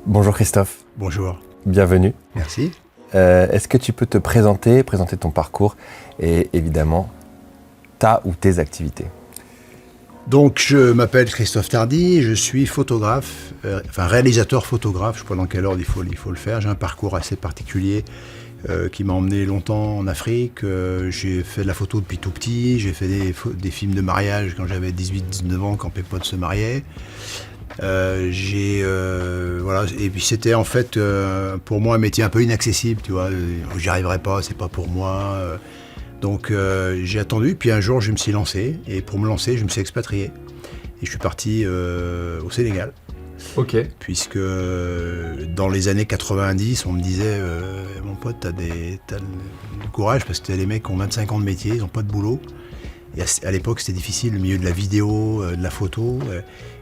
Bonjour Christophe. Bonjour. Bienvenue. Merci. Est-ce que tu peux te présenter ton parcours et évidemment ta ou tes activités? Donc je m'appelle Christophe Tardy, je suis photographe, réalisateur photographe, je ne sais pas dans quel ordre il faut le faire. J'ai un parcours assez particulier qui m'a emmené longtemps en Afrique. J'ai fait de la photo depuis tout petit, j'ai fait des films de mariage quand j'avais 18-19 ans, quand mes potes se mariaient. Voilà, et puis c'était en fait pour moi un métier un peu inaccessible, tu vois, j'y arriverai pas, c'est pas pour moi. Donc j'ai attendu, puis un jour je me suis lancé, et pour me lancer je me suis expatrié. Et je suis parti au Sénégal. Ok. Puisque dans les années 90, on me disait mon pote, t'as du courage, parce que t'as les mecs qui ont 25 ans de métier, ils n'ont pas de boulot. Et à l'époque c'était difficile, le milieu de la vidéo, de la photo.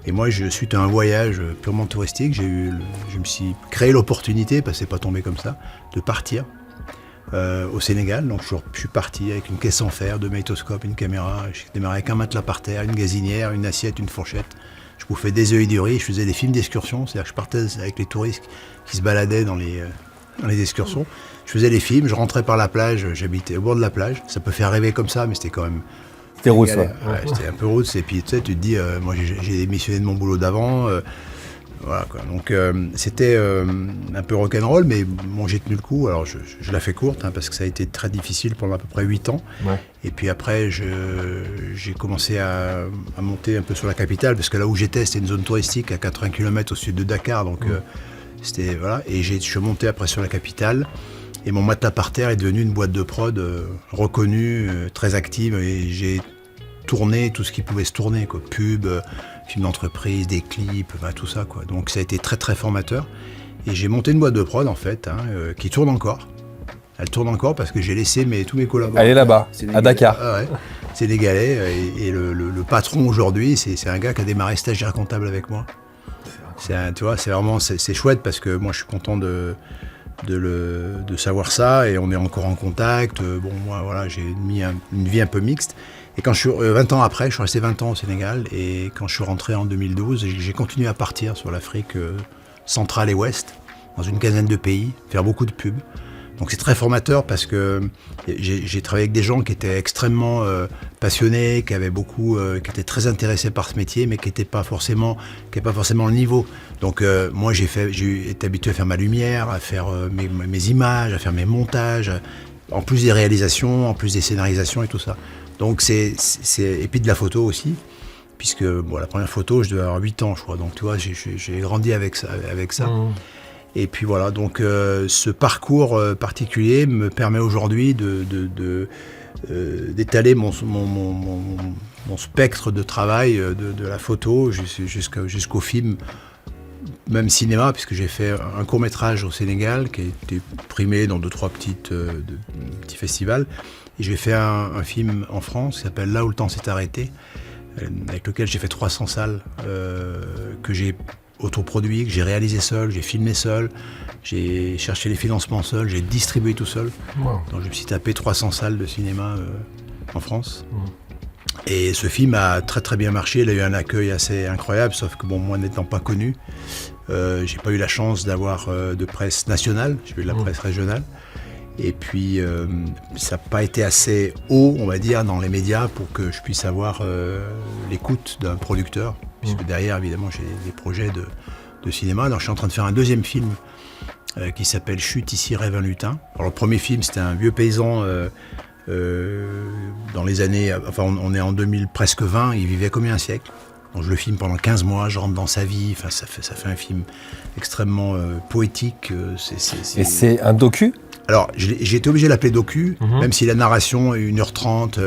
Et moi, suite à un voyage purement touristique, je me suis créé l'opportunité, parce que c'est pas tombé comme ça, de partir au Sénégal. Donc je suis parti avec une caisse en fer, 2 magnétoscopes, une caméra. J'ai démarré avec un matelas par terre, une gazinière, une assiette, une fourchette. Je bouffais des œufs et du riz. Je faisais des films d'excursion, c'est-à-dire que je partais avec les touristes qui se baladaient dans les excursions. Je faisais les films, je rentrais par la plage, j'habitais au bord de la plage. Ça peut faire rêver comme ça, mais c'était quand même... C'était roots, ouais. C'était un peu roots. Et puis tu sais, tu te dis, moi j'ai démissionné de mon boulot d'avant. Voilà quoi. Donc c'était un peu rock'n'roll, mais bon, j'ai tenu le coup. Alors je la fais courte, parce que ça a été très difficile pendant à peu près 8 ans. Ouais. Et puis après, j'ai commencé à monter un peu sur la capitale, parce que là où j'étais, c'était une zone touristique à 80 km au sud de Dakar. Donc c'était voilà. Et je suis monté après sur la capitale. Et mon matelas par terre est devenu une boîte de prod reconnue, très active. Et j'ai tourné tout ce qui pouvait se tourner, quoi. Pub, films d'entreprise, des clips, tout ça, quoi. Donc ça a été très très formateur. Et j'ai monté une boîte de prod en fait, qui tourne encore. Elle tourne encore parce que j'ai laissé tous mes collaborateurs. Elle est là-bas, à Dakar. Ah ouais, sénégalais. Et le patron aujourd'hui, c'est un gars qui a démarré stagiaire comptable avec moi. Tu vois, c'est chouette, parce que moi je suis content de savoir ça, et on est encore en contact. Bon, moi voilà, j'ai une vie un peu mixte. Et quand 20 ans après, je suis resté 20 ans au Sénégal, et quand je suis rentré en 2012, j'ai continué à partir sur l'Afrique centrale et ouest, dans une quinzaine de pays, faire beaucoup de pubs. Donc c'est très formateur, parce que j'ai travaillé avec des gens qui étaient extrêmement passionnés, qui étaient très intéressés par ce métier, mais qui n'avaient pas forcément le niveau. Donc moi j'ai été habitué à faire ma lumière, à faire mes images, à faire mes montages, en plus des réalisations, en plus des scénarisations et tout ça. Donc et puis de la photo aussi, puisque la première photo, je devais avoir 8 ans, je crois. Donc tu vois, j'ai grandi avec ça. Mmh. Et puis voilà, donc ce parcours particulier me permet aujourd'hui d'étaler mon spectre de travail de la photo jusqu'au film, même cinéma, puisque j'ai fait un court-métrage au Sénégal qui a été primé dans 2-3 petits festivals. Et j'ai fait un film en France qui s'appelle Là où le temps s'est arrêté, avec lequel j'ai fait 300 salles que j'ai autoproduit, que j'ai réalisé seul, j'ai filmé seul, j'ai cherché les financements seul, j'ai distribué tout seul. Wow. Donc je me suis tapé 300 salles de cinéma en France. Wow. Et ce film a très très bien marché, il a eu un accueil assez incroyable, sauf que moi n'étant pas connu, j'ai pas eu la chance d'avoir de presse nationale, j'ai eu de la presse régionale. Et puis ça n'a pas été assez haut, on va dire, dans les médias pour que je puisse avoir l'écoute d'un producteur. Puisque derrière, évidemment, j'ai des projets de cinéma. Alors, je suis en train de faire un deuxième film qui s'appelle Chute, ici rêve un lutin. Alors, le premier film, c'était un vieux paysan dans les années... Enfin, on est en 2000, presque 20, il vivait combien un siècle. Donc, je le filme pendant 15 mois, je rentre dans sa vie. Enfin, ça fait un film extrêmement poétique. Et c'est un docu ? Alors, j'ai été obligé de l'appeler docu, même si la narration est 1h30,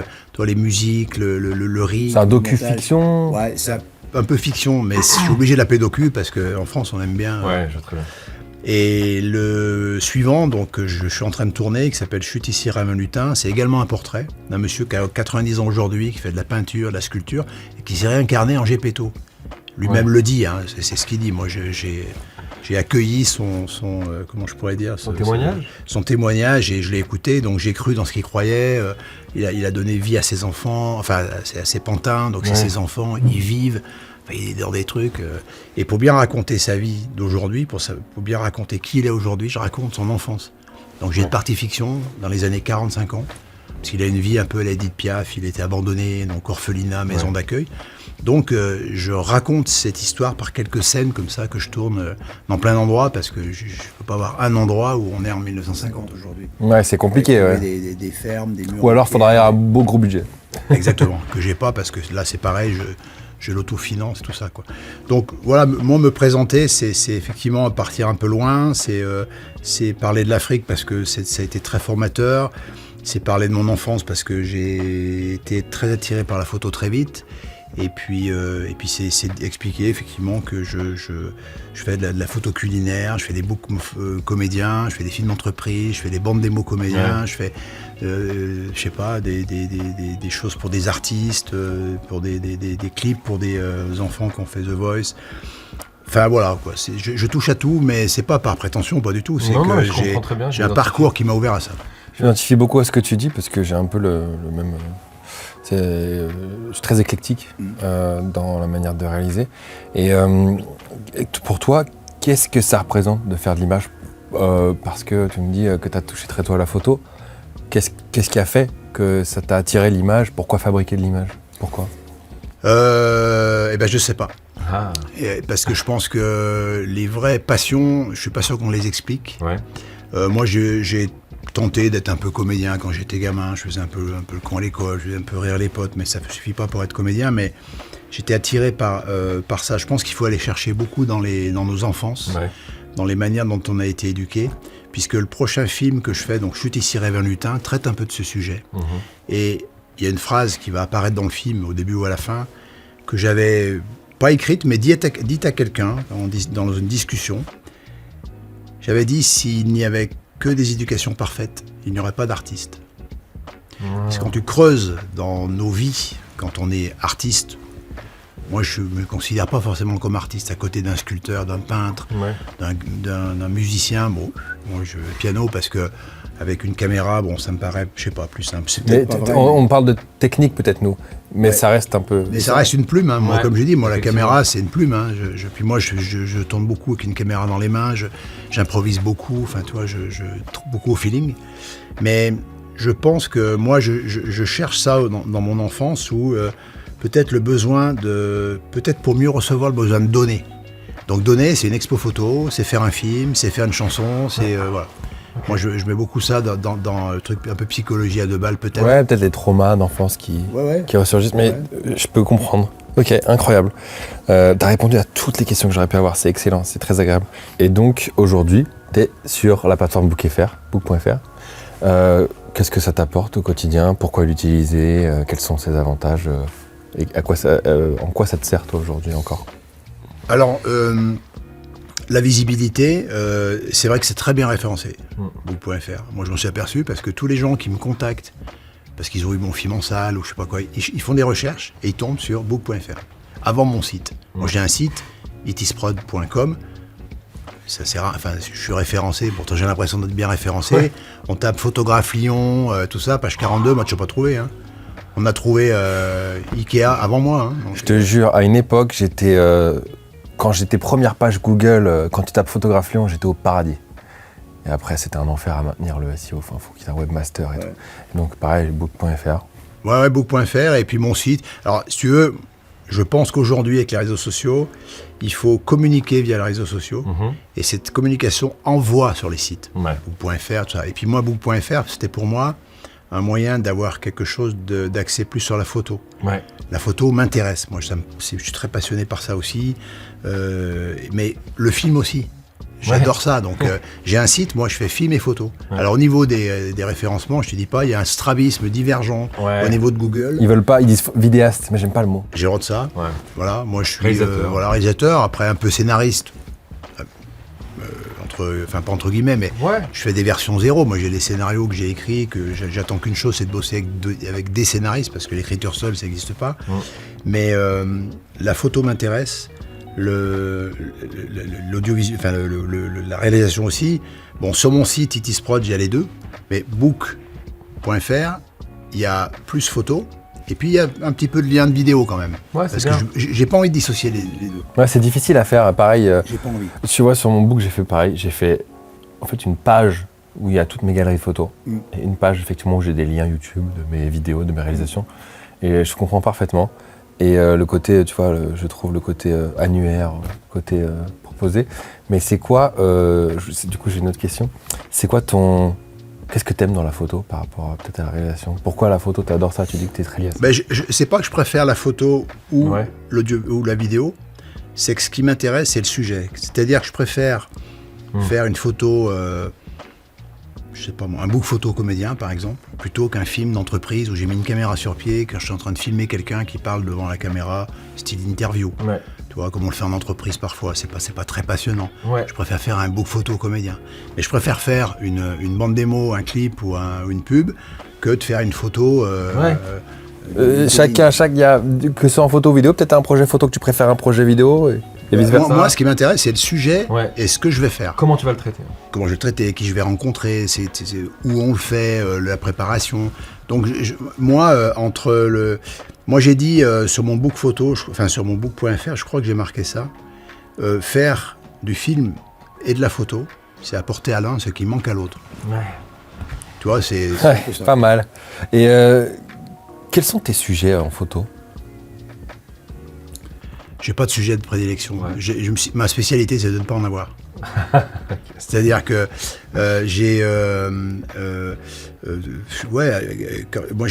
les musiques, le riz... C'est un docu-fiction ? Ouais, c'est un peu fiction, mais je suis obligé de l'appeler docu, parce qu'en France, on aime bien... Ouais, je vois très bien. Et le suivant, donc, je suis en train de tourner, qui s'appelle Chute, ici rêve un lutin, c'est également un portrait d'un monsieur qui a 90 ans aujourd'hui, qui fait de la peinture, de la sculpture, et qui s'est réincarné en Gepetto. Lui-même le dit, c'est ce qu'il dit. Moi, j'ai accueilli son comment je pourrais dire, son témoignage, et je l'ai écouté, donc j'ai cru dans ce qu'il croyait. Il a donné vie à ses enfants, enfin à ses pantins, donc c'est ses enfants, ils vivent. il est dans des trucs. Et pour bien raconter sa vie d'aujourd'hui, pour bien raconter qui il est aujourd'hui, je raconte son enfance. Donc j'ai une partie fiction dans les années 40-50 ans, parce qu'il a une vie un peu à l'Édith Piaf, il était abandonné, donc orphelinat, maison d'accueil. Donc je raconte cette histoire par quelques scènes comme ça que je tourne dans plein d'endroits, parce que je ne peux pas avoir un endroit où on est en 1950 aujourd'hui. Ouais, c'est compliqué. Ouais. Des fermes, des murs. Ou alors il faudrait un beau gros budget. Exactement, que j'ai pas, parce que là c'est pareil, je l'autofinance, tout ça, quoi. Donc voilà, moi me présenter, c'est effectivement partir un peu loin, c'est parler de l'Afrique parce que ça a été très formateur, c'est parler de mon enfance parce que j'ai été très attiré par la photo très vite, et puis c'est expliquer effectivement que je fais de la photo culinaire, je fais des books comédiens, je fais des films d'entreprise, je fais des bandes démo comédiens, je fais je sais pas, des choses pour des artistes, pour des clips pour des enfants qui ont fait The Voice. Enfin voilà, quoi. Je touche à tout, mais c'est pas par prétention, pas du tout. C'est que j'ai un parcours qui m'a ouvert à ça. Je m'identifie beaucoup à ce que tu dis parce que j'ai un peu le même. Je suis très éclectique dans la manière de réaliser. Et pour toi, qu'est-ce que ça représente de faire de l'image parce que tu me dis que tu as touché très tôt à la photo. Qu'est-ce qui a fait que ça t'a attiré l'image? Pourquoi fabriquer de l'image? Pourquoi? Eh ben je sais pas. Parce que je pense que les vraies passions, je suis pas sûr qu'on les explique. Ouais. Moi j'ai tenté d'être un peu comédien quand j'étais gamin, je faisais un peu le con à l'école, je faisais un peu rire les potes, mais ça ne suffit pas pour être comédien, mais j'étais attiré par ça. Je pense qu'il faut aller chercher beaucoup dans nos enfances, dans les manières dont on a été éduqué, puisque le prochain film que je fais, donc Chute ici, rêve un lutin, traite un peu de ce sujet. Et il y a une phrase qui va apparaître dans le film, au début ou à la fin, que j'avais pas écrite, mais dite à quelqu'un dans une discussion. J'avais dit, s'il n'y avait que des éducations parfaites, il n'y aurait pas d'artistes. Parce que quand tu creuses dans nos vies, quand on est artiste, moi je ne me considère pas forcément comme artiste à côté d'un sculpteur, d'un peintre, d'un musicien. Bon, moi je piano parce que avec une caméra, bon, ça me paraît, je sais pas, plus simple. Mais on parle de technique peut-être nous, mais ça reste un peu. Mais ça reste une plume, hein. Moi, comme j'ai dit, moi la caméra c'est une plume. Hein. Puis moi je tourne beaucoup avec une caméra dans les mains, j'improvise beaucoup, enfin tu vois, je beaucoup au feeling. Mais je pense que moi je cherche ça dans mon enfance où peut-être le besoin peut-être pour mieux recevoir le besoin de donner. Donc donner, c'est une expo photo, c'est faire un film, c'est faire une chanson, c'est voilà. Moi, je mets beaucoup ça dans le truc un peu psychologie à 2 balles, peut-être. Ouais, peut-être les traumas d'enfance qui ressurgissent, mais je peux comprendre. Ok, incroyable. T'as répondu à toutes les questions que j'aurais pu avoir, c'est excellent, c'est très agréable. Et donc, aujourd'hui, t'es sur la plateforme book.fr. Qu'est-ce que ça t'apporte au quotidien? Pourquoi l'utiliser? Quels sont ses avantages? Et en quoi ça te sert, toi, aujourd'hui, encore? Alors, la visibilité, c'est vrai que c'est très bien référencé, book.fr. Moi, je m'en suis aperçu parce que tous les gens qui me contactent, parce qu'ils ont eu mon film en salle ou je sais pas quoi, ils font des recherches et ils tombent sur book.fr, avant mon site. Moi, j'ai un site, itisprod.com. Ça sert enfin, je suis référencé, pourtant j'ai l'impression d'être bien référencé. On tape photographe Lyon, tout ça, page 42, moi, je n'ai pas trouvé. Hein. On a trouvé Ikea avant moi. Hein, donc, je te jure, à une époque, j'étais... Quand j'étais première page Google, quand tu tapes photographe Lyon, j'étais au paradis. Et après, c'était un enfer à maintenir le SEO. Enfin, il faut qu'il y ait un webmaster et tout. Et donc, pareil, book.fr. Ouais, book.fr. Et puis mon site. Alors, si tu veux, je pense qu'aujourd'hui, avec les réseaux sociaux, il faut communiquer via les réseaux sociaux. Et cette communication envoie sur les sites. Book.fr, tout ça. Et puis moi, book.fr, c'était pour moi un moyen d'avoir quelque chose d'accès plus sur la photo. La photo m'intéresse. Moi, je suis très passionné par ça aussi. Mais le film aussi. J'adore ça. Donc, j'ai un site, moi, je fais film et photo. Alors, au niveau des référencements, je te dis pas, il y a un strabisme divergent au niveau de Google. Ils veulent pas, ils disent vidéaste, mais j'aime pas le mot. J'ai honte de ça. Voilà, moi, je suis réalisateur, après un peu scénariste. Enfin pas entre guillemets, mais je fais des versions 0. Moi j'ai des scénarios que j'ai écrits, que j'attends qu'une chose, c'est de bosser avec des scénaristes, parce que l'écriture seule, ça n'existe pas. Mais la photo m'intéresse, l'audiovisuel, enfin la réalisation aussi. Bon, sur mon site Itisprod, j'ai les deux, mais book.fr, il y a plus photos, Et puis il y a un petit peu de lien de vidéo quand même. Ouais, parce que j'ai pas envie de dissocier les deux. Ouais, c'est difficile à faire, pareil. J'ai pas envie. Tu vois, sur mon book, j'ai fait pareil. J'ai fait en fait une page où il y a toutes mes galeries photos. Et une page, effectivement, où j'ai des liens YouTube de mes vidéos, de mes réalisations. Et je comprends parfaitement. Et le côté, tu vois, je trouve le côté annuaire, le côté proposé. Mais c'est quoi, du coup, j'ai une autre question. C'est quoi Qu'est-ce que t'aimes dans la photo par rapport peut-être à la réalisation? Pourquoi la photo, t'adores ça? Tu dis que t'es très lié à ça. C'est pas que je préfère la photo ou l'audio ou la vidéo, c'est que ce qui m'intéresse, c'est le sujet. C'est-à-dire que je préfère faire une photo, je sais pas moi, un book photo comédien par exemple, plutôt qu'un film d'entreprise où j'ai mis une caméra sur pied, que je suis en train de filmer quelqu'un qui parle devant la caméra, style interview. Ouais. Tu vois, comme on le fait en entreprise parfois, c'est pas très passionnant. Ouais. Je préfère faire un book photo comédien. Mais je préfère faire une bande démo, un clip ou une pub que de faire une photo. Que ce soit en photo ou vidéo, peut-être un projet photo que tu préfères un projet vidéo et vice-versa. Moi, ce qui m'intéresse, c'est le sujet et ce que je vais faire. Comment tu vas le traiter? Comment je vais le traiter, qui je vais rencontrer, c'est où on le fait, la préparation. Donc moi j'ai dit sur mon book photo, sur mon book.fr, je crois que j'ai marqué ça, faire du film et de la photo, c'est apporter à l'un ce qui manque à l'autre. Ouais. Tu vois, c'est pas mal. Et quels sont tes sujets en photo? J'ai pas de sujet de prédilection. Ouais. Ma spécialité, c'est de ne pas en avoir. C'est-à-dire que moi,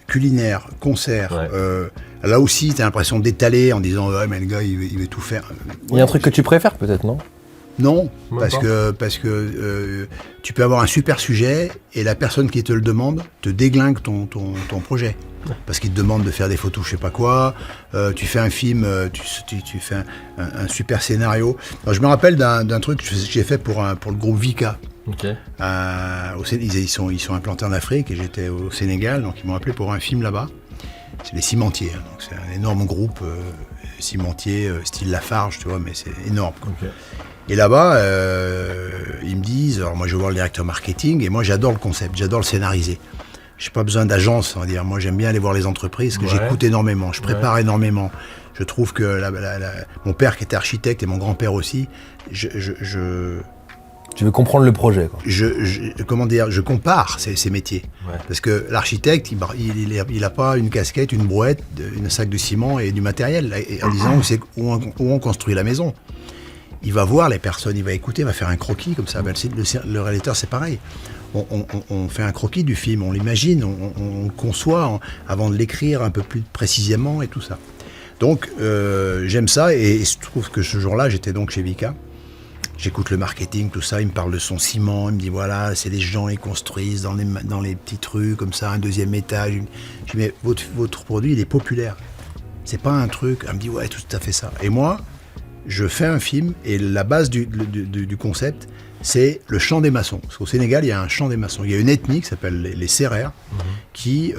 culinaire, concert. Ouais. Là aussi, tu as l'impression d'étaler en disant mais le gars, il veut tout faire. Il y a un truc que tu préfères, peut-être, non? Non, parce que tu peux avoir un super sujet et la personne qui te le demande te déglingue ton projet. Parce qu'il te demande de faire des photos, je sais pas quoi. Tu fais un film, tu fais un super scénario. Alors, je me rappelle d'un truc que j'ai fait pour le groupe Vika. Okay. Ils sont implantés en Afrique et j'étais au Sénégal, donc ils m'ont appelé pour un film là-bas. C'est les Cimentiers, hein, donc c'est un énorme groupe cimentier, style Lafarge, tu vois, mais c'est énorme. Okay. Et là-bas, ils me disent, alors moi je vais voir le directeur marketing et moi j'adore le concept, j'adore le scénariser. J'ai pas besoin d'agence, on va dire. Moi j'aime bien aller voir les entreprises, que j'écoute énormément, je prépare énormément. Je trouve que mon père qui était architecte et mon grand-père aussi, Tu veux comprendre le projet, quoi. Je compare ces métiers. Ouais. Parce que l'architecte, il a pas une casquette, une brouette, un sac de ciment et du matériel, en disant où on construit la maison. Il va voir les personnes, il va écouter, il va faire un croquis comme ça. Le réalisateur, c'est pareil. On fait un croquis du film, on l'imagine, on le conçoit avant de l'écrire un peu plus précisément et tout ça. Donc, j'aime ça et je trouve que ce jour-là, j'étais donc chez Vika. J'écoute le marketing, tout ça, il me parle de son ciment, il me dit voilà, c'est des gens, ils construisent dans les petites rues comme ça, un deuxième étage. Je dis mais votre produit, il est populaire. C'est pas un truc. Elle me dit ouais, tout à fait ça. Et moi, je fais un film et la base du concept, c'est le chant des maçons. Parce qu'au Sénégal, il y a un chant des maçons. Il y a une ethnie qui s'appelle les Sérères qui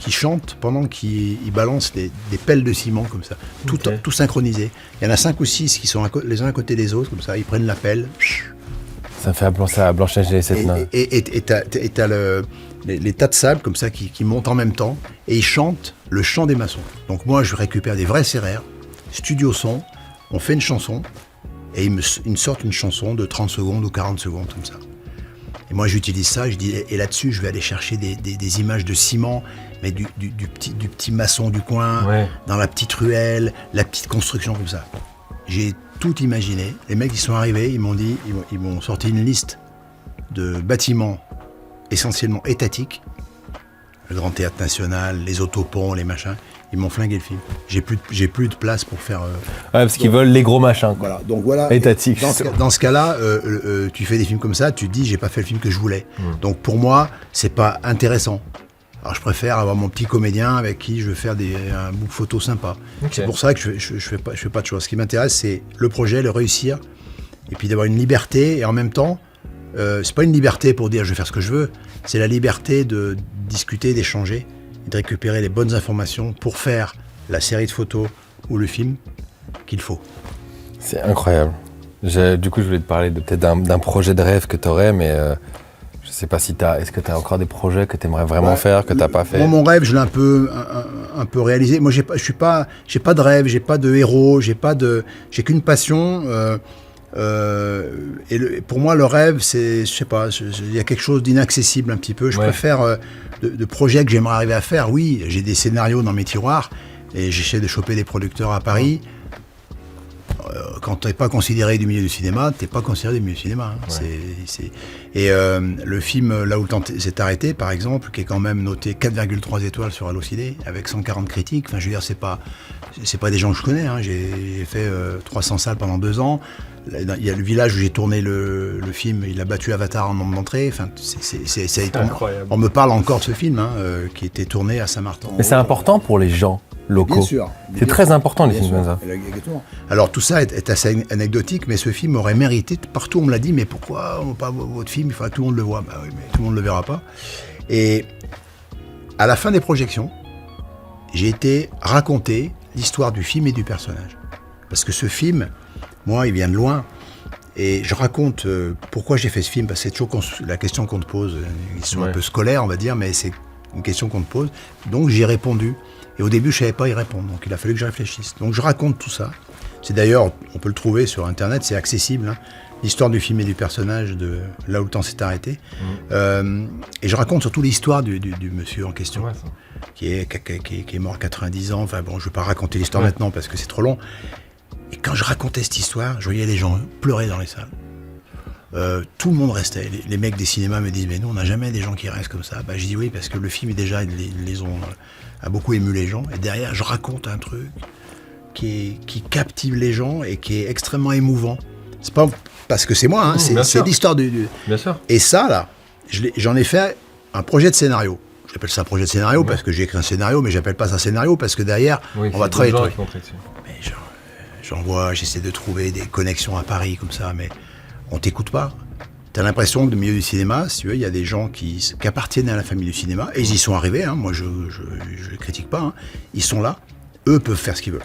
chantent pendant qu'ils balancent des pelles de ciment comme ça, tout synchronisé. Il y en a 5 ou 6 qui sont les uns à côté des autres, comme ça, ils prennent la pelle. Ça me fait penser à Blanche-Neige et les 7 nains. Et t'as les tas de sable comme ça qui montent en même temps et ils chantent le chant des maçons. Donc moi, je récupère des vrais Sérères, studio son, on fait une chanson et ils me sortent une chanson de 30 secondes ou 40 secondes comme ça. Et moi j'utilise ça, je dis, et là-dessus je vais aller chercher des images de ciment, mais du petit maçon du coin, dans la petite ruelle, la petite construction comme ça. J'ai tout imaginé. Les mecs ils sont arrivés, ils m'ont sorti une liste de bâtiments essentiellement étatiques, le Grand Théâtre National, les autoponts, les machins. Ils m'ont flingué le film. J'ai plus de place pour faire. Parce qu'ils veulent les gros machins. Quoi. Voilà. Donc voilà. Étatique. Dans ce cas-là, tu fais des films comme ça, tu te dis j'ai pas fait le film que je voulais. Donc pour moi, c'est pas intéressant. Alors je préfère avoir mon petit comédien avec qui je veux faire un book photo sympa. Okay. C'est pour ça que je fais pas de choses. Ce qui m'intéresse, c'est le projet, le réussir, et puis d'avoir une liberté. Et en même temps, c'est pas une liberté pour dire je vais faire ce que je veux. C'est la liberté de discuter, d'échanger. De récupérer les bonnes informations pour faire la série de photos ou le film qu'il faut. C'est incroyable. Du coup, je voulais te parler peut-être d'un projet de rêve que tu aurais, mais je Je sais pas si est-ce que tu as encore des projets que tu aimerais vraiment faire, que tu n'as pas fait? Moi, mon rêve, je l'ai un peu réalisé. Moi, j'ai pas de rêve, j'ai pas de héros, j'ai qu'une passion. Pour moi, le rêve, c'est, je sais pas, il y a quelque chose d'inaccessible un petit peu. Je préfère de projets que j'aimerais arriver à faire. Oui, j'ai des scénarios dans mes tiroirs et j'essaie de choper des producteurs à Paris. Quand tu n'es pas considéré du milieu du cinéma, tu n'es pas considéré du milieu du cinéma. Hein. Et le film Là où le temps s'est arrêté, par exemple, qui est quand même noté 4,3 étoiles sur Allociné, avec 140 critiques. Enfin, je veux dire, c'est pas des gens que je connais. Hein. J'ai fait 300 salles pendant 2 ans. Il y a le village où j'ai tourné le film, il a battu Avatar en nombre d'entrées. Enfin, c'est incroyable. On me parle encore de ce film, qui était tourné à Saint-Martin. Mais c'est important pour les gens locaux. Bien sûr. C'est très important, les films comme ça. Alors tout ça est assez anecdotique, mais ce film aurait mérité, partout on me l'a dit, mais pourquoi pas votre film, il faudra que tout le monde le voit. Bah oui, mais tout le monde ne le verra pas. Et à la fin des projections, j'ai été raconter l'histoire du film et du personnage. Parce que ce film, moi, il vient de loin. Et je raconte pourquoi j'ai fait ce film, parce que c'est toujours la question qu'on te pose, une question un peu scolaire, on va dire, mais c'est une question qu'on te pose. Donc j'ai répondu. Et au début, je ne savais pas y répondre, donc il a fallu que je réfléchisse. Donc je raconte tout ça. C'est d'ailleurs, on peut le trouver sur Internet, c'est accessible, hein, l'histoire du film et du personnage de Là où le temps s'est arrêté. Et je raconte surtout l'histoire du monsieur en question, qui est mort à 90 ans. Enfin bon, je ne vais pas raconter l'histoire maintenant parce que c'est trop long. Et quand je racontais cette histoire, je voyais les gens pleurer dans les salles. Tout le monde restait. Les mecs des cinémas me disent mais nous on n'a jamais des gens qui restent comme ça. Bah, je dis oui parce que le film déjà a beaucoup ému les gens et derrière je raconte un truc qui captive les gens et qui est extrêmement émouvant. C'est pas parce que c'est moi, hein, c'est l'histoire du. Bien sûr. Et ça là, j'en ai fait un projet de scénario. J'appelle ça un projet de scénario parce que j'ai écrit un scénario, mais j'appelle pas ça scénario parce que derrière on va travailler. Mais j'essaie de trouver des connexions à Paris comme ça, mais on t'écoute pas. T'as l'impression que dans le milieu du cinéma, si tu veux, il y a des gens qui appartiennent à la famille du cinéma, et ils y sont arrivés, hein, moi je les critique pas, hein. Ils sont là, eux peuvent faire ce qu'ils veulent.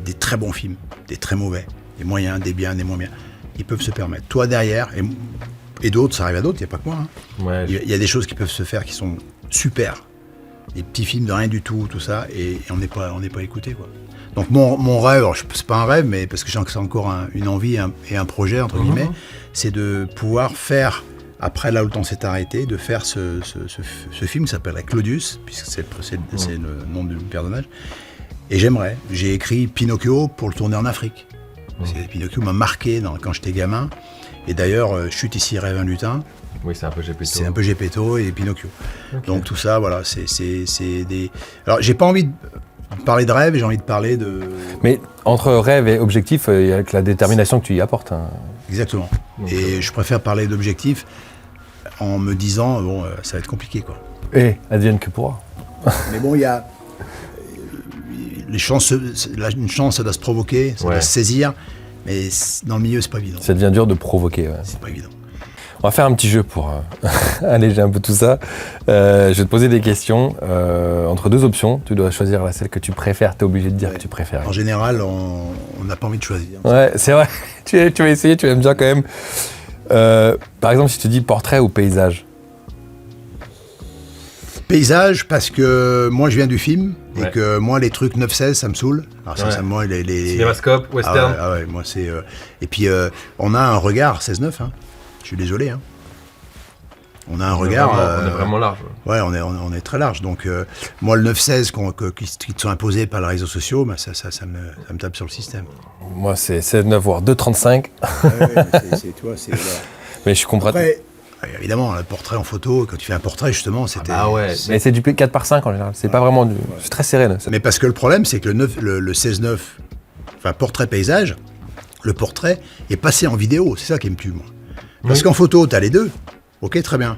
Des très bons films, des très mauvais, des moyens, des biens, des moins bien. Ils peuvent se permettre. Toi derrière, et d'autres, ça arrive à d'autres, il n'y a pas que moi. Hein. Il y a des choses qui peuvent se faire qui sont super. Des petits films de rien du tout, tout ça, et on n'est pas écouté, quoi. Donc mon rêve, alors c'est pas un rêve, mais parce que j'ai encore une envie et un projet, entre guillemets, c'est de pouvoir faire, après Là où le temps s'est arrêté, de faire ce film qui s'appellerait Claudius, puisque c'est le nom du personnage. Et j'ai écrit Pinocchio pour le tourner en Afrique. Pinocchio m'a marqué quand j'étais gamin. Et d'ailleurs, Chute ici, rêve un lutin. Oui, c'est un peu Gepetto. C'est un peu Gepetto et Pinocchio. Okay. Donc tout ça, voilà, c'est des... Alors j'ai pas envie de parler de rêve, j'ai envie de parler de... Mais entre rêve et objectif, il y a que la détermination que tu y apportes. Hein. Exactement. Donc, et je préfère parler d'objectif en me disant, bon, ça va être compliqué, quoi. Et advienne que pourra. Mais bon, il y a... une chance, ça doit se provoquer, ça doit se saisir, mais dans le milieu, c'est pas évident. Ça devient dur de provoquer. Ouais. C'est pas évident. On va faire un petit jeu pour alléger un peu tout ça. Je vais te poser des questions entre deux options. Tu dois choisir celle que tu préfères. Tu es obligé de dire que tu préfères. En général, on n'a pas envie de choisir. Ouais, c'est vrai. Tu vas essayer, tu aimes bien quand même. Par exemple, si je te dis portrait ou paysage? Paysage, parce que moi je viens du film et que moi les trucs 9-16 ça me saoule. Alors sincèrement, les Cinémascope, western. Ah ouais, moi c'est. Et puis on a un regard 16-9, hein. Je suis désolé, hein. On a un regard. On est vraiment large. Ouais, on est très large. Donc moi le 9-16 qui te sont imposés par les réseaux sociaux, bah, ça me tape sur le système. Moi c'est 16-9 voire 2,35. C'est. Mais je comprends. Après, évidemment, un portrait en photo, quand tu fais un portrait, justement, c'était... Ah ouais, mais c'est du 4:5 en général, c'est pas vraiment du... C'est très serré, là. Mais parce que le problème, c'est que le 16-9, enfin, portrait-paysage, le portrait est passé en vidéo, c'est ça qui me tue, moi. Parce qu'en photo, t'as les deux, ok, très bien.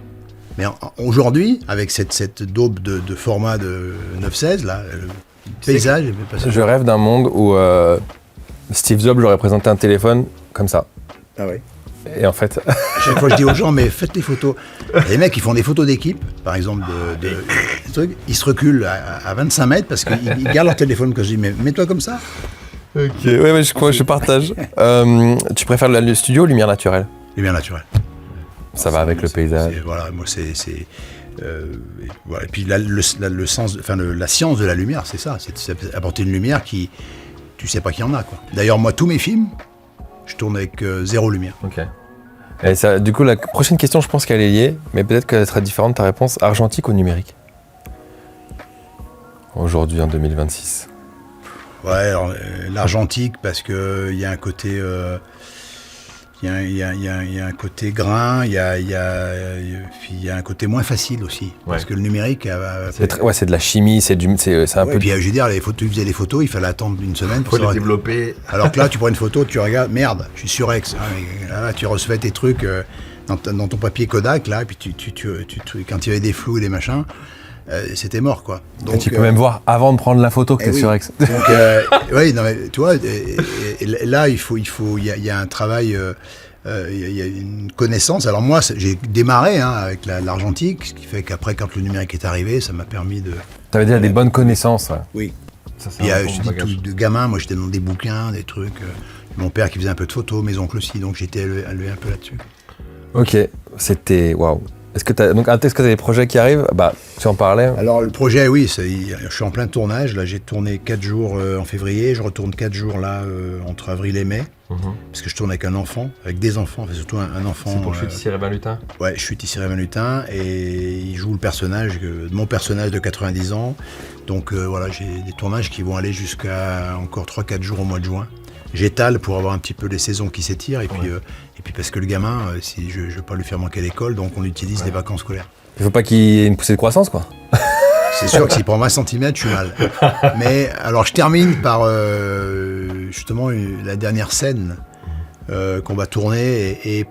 Mais aujourd'hui, avec cette daube de format de 9-16, là, le paysage... Je rêve d'un monde où Steve Jobs aurait présenté un téléphone comme ça. Ah ouais. Et en fait... À chaque fois, je dis aux gens, mais faites des photos. Les mecs, ils font des photos d'équipe, par exemple, des trucs. Ils se reculent à 25 mètres parce qu'ils gardent leur téléphone. Quand je dis, mais mets-toi comme ça. Ok, ouais, je partage. Tu préfères le studio ou lumière naturelle? Lumière naturelle. Ça va avec le paysage. Voilà, moi voilà. Et puis le sens, enfin la science de la lumière, c'est ça, c'est apporter une lumière qui, tu sais pas qu'il y en a, quoi. D'ailleurs, moi, tous mes films, je tourne avec 0 lumière. Ok. Et ça, du coup, la prochaine question, je pense qu'elle est liée, mais peut-être qu'elle sera différente ta réponse. Argentique ou numérique? Aujourd'hui, en 2026. Ouais, alors, l'argentique, parce que il y a un côté, il y a un côté grain, il y a un côté moins facile aussi, parce que le numérique, c'est de la chimie, c'est un peu. Et puis, je veux dire, tu faisais les photos, il fallait attendre une semaine pour les développer. Alors que là, tu prends une photo, tu regardes, merde, je suis sur X. Là, tu recevais tes trucs dans ton papier Kodak, là, et puis quand il y avait des flous et des machins. C'était mort, quoi. Donc, tu peux même voir avant de prendre la photo que tu es sur X. Donc, oui, non, mais tu vois, là, il y a un travail, il y a une connaissance. Alors moi, j'ai démarré avec l'argentique, ce qui fait qu'après, quand le numérique est arrivé, ça m'a permis de... Tu avais déjà des bonnes connaissances. Ouais. Oui. Ça, je te dis, tout de gamin, moi, j'étais dans des bouquins, des trucs. Mon père qui faisait un peu de photos, mes oncles aussi, donc j'étais élevé un peu là-dessus. Ok, c'était... Waouh. Est-ce que tu as des projets qui arrivent? Bah, tu en parlais. Alors, le projet, oui, je suis en plein tournage. Là, j'ai tourné 4 jours en février. Je retourne 4 jours là, entre avril et mai. Parce que je tourne avec un enfant, avec des enfants, enfin, surtout un enfant. C'est pour Chute Cyril Lutin? Ouais, Chute Cyril Lutin. Et il joue le personnage, mon personnage de 90 ans. Donc, voilà, j'ai des tournages qui vont aller jusqu'à encore 3-4 jours au mois de juin. J'étale pour avoir un petit peu les saisons qui s'étirent. Et puis parce que le gamin, si je ne veux pas lui faire manquer l'école, donc on utilise les vacances scolaires. Il ne faut pas qu'il y ait une poussée de croissance, quoi. C'est sûr que s'il prend 20 cm, je suis mal. Mais alors je termine par justement la dernière scène qu'on va tourner et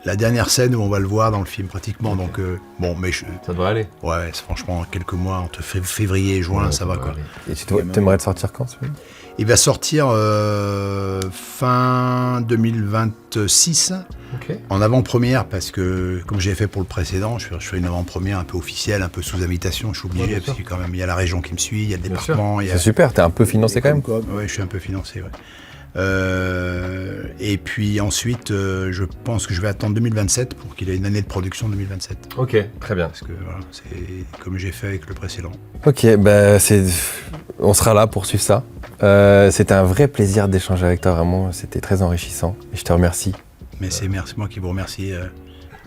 la dernière scène où on va le voir dans le film pratiquement. Donc ça devrait aller. Ouais, franchement, quelques mois entre février et juin, ça va, quoi. Et tu aimerais te sortir quand, celui-là? Il va sortir fin 2026, en avant-première, parce que, comme j'ai fait pour le précédent, je fais une avant-première un peu officielle, un peu sous invitation, je suis obligé, parce que quand même, il y a la région qui me suit, il y a le département. C'est super, t'es un peu financé quand même. Oui, je suis un peu financé, ouais. Et puis ensuite, je pense que je vais attendre 2027 pour qu'il ait une année de production 2027. Ok, très bien. Parce que voilà, c'est comme j'ai fait avec le précédent. Ok, on sera là pour suivre ça. C'était un vrai plaisir d'échanger avec toi, vraiment. C'était très enrichissant et je te remercie. Mais c'est moi qui vous remercie,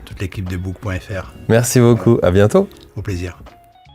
toute l'équipe de book.fr. Merci beaucoup, à bientôt. Au plaisir.